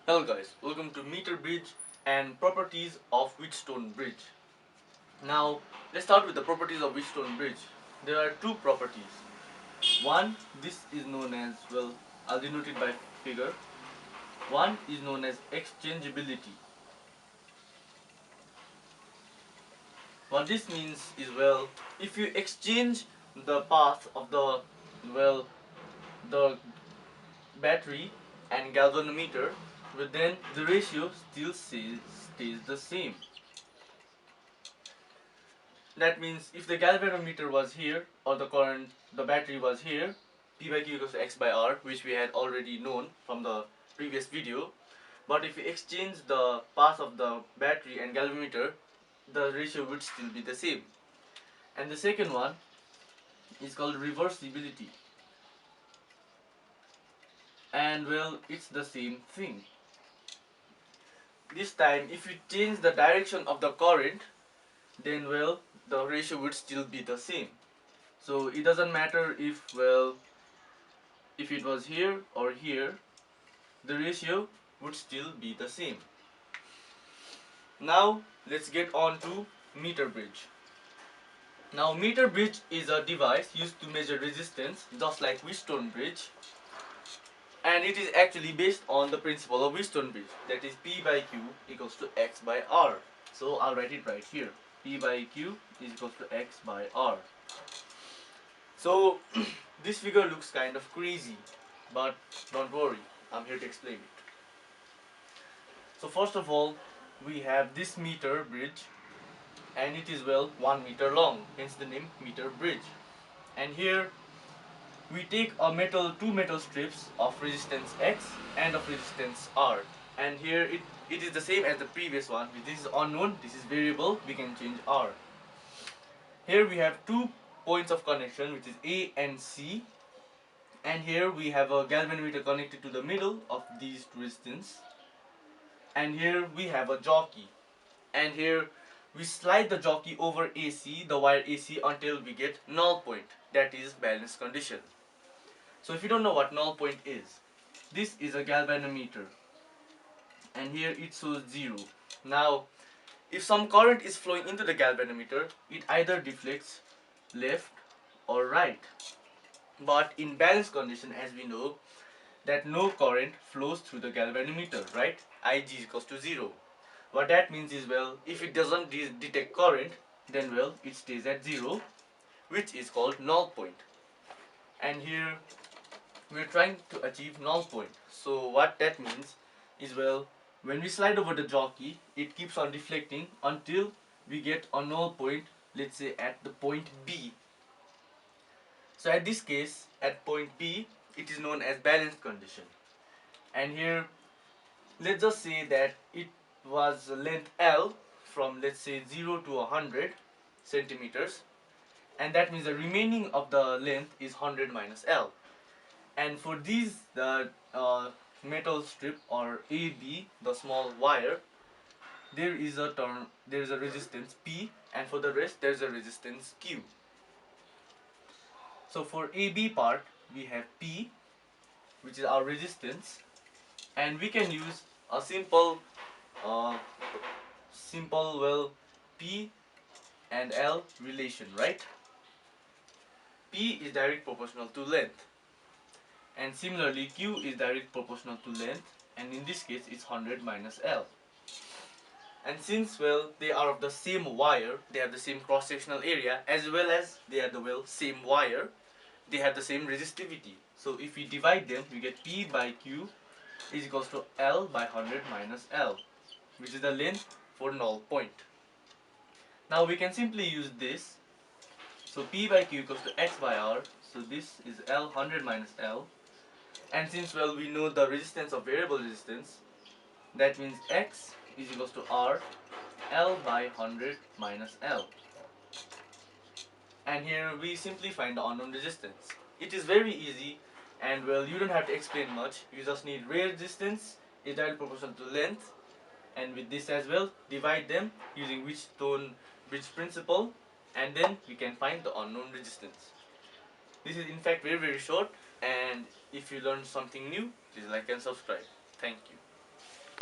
Hello guys, welcome to meter bridge and properties of Wheatstone bridge. Now let's start with the properties of Wheatstone bridge. There are two properties. One, this is known as, well, I'll denote it by figure. One is known as exchangeability. What this means is, well, if you exchange the path of the battery and galvanometer, but then the ratio still stays the same. That means if the galvanometer was here, or the battery was here, P by Q equals to X by R, which we had already known from the previous video. But if we exchange the path of the battery and galvanometer, the ratio would still be the same. And the second one is called reversibility. And well, it's the same thing. This time, if you change the direction of the current, then well, the ratio would still be the same. So it doesn't matter if it was here or here, the ratio would still be the same. Now let's get on to meter bridge. Now meter bridge is a device used to measure resistance, just like Wheatstone bridge, and it is actually based on the principle of Wheatstone bridge, that is P by Q equals to X by R. So I'll write it right here. P by Q is equals to X by R. So this figure looks kind of crazy, but don't worry, I'm here to explain it. So first of all, we have this meter bridge, and it is 1 meter long, hence the name meter bridge. And here we take two metal strips of resistance X and of resistance R, and here it is the same as the previous one. This is unknown, this is variable, we can change R. Here we have two points of connection, which is A and C, and here we have a galvanometer connected to the middle of these resistance, and here we have a jockey, and here we slide the jockey over AC, the wire AC, until we get null point, that is balance condition. So if you don't know what null point is, this is a galvanometer, and here it shows 0. Now if some current is flowing into the galvanometer, it either deflects left or right. But in balance condition, as we know, that no current flows through the galvanometer, right? Ig is equals to 0. What that means is, if it doesn't detect current, then it stays at 0, which is called null point. And here we're trying to achieve null point. So what that means is, when we slide over the jockey, it keeps on deflecting until we get a null point, let's say at the point B. So at this case, at point B, it is known as balance condition. And here, let's just say that it was length L from, let's say, 0 to 100 centimeters, and that means the remaining of the length is 100 minus L. And for these, the metal strip or AB, the small wire, there is a resistance P, and for the rest there is a resistance Q. So for AB part, we have P, which is our resistance, and we can use a simple P and L relation, right? P is direct proportional to length, and similarly Q is direct proportional to length, and in this case it's 100 minus L. And since they are of the same wire, they have the same cross-sectional area, as well as they are the same wire, they have the same resistivity. So if we divide them, we get P by Q is equals to L by 100 minus L, which is the length for null point. Now we can simply use this. So P by Q equals to X by R. So this is L 100 minus L. And since we know the resistance of variable resistance, that means X is equals to R L by 100 minus L. And here we simply find the unknown resistance. It is very easy, and you don't have to explain much. You just need resistance is direct proportional to length, and with this as divide them using Wheatstone bridge principle, and then we can find the unknown resistance. This is in fact very short, and if you learned something new, please like and subscribe. Thank you.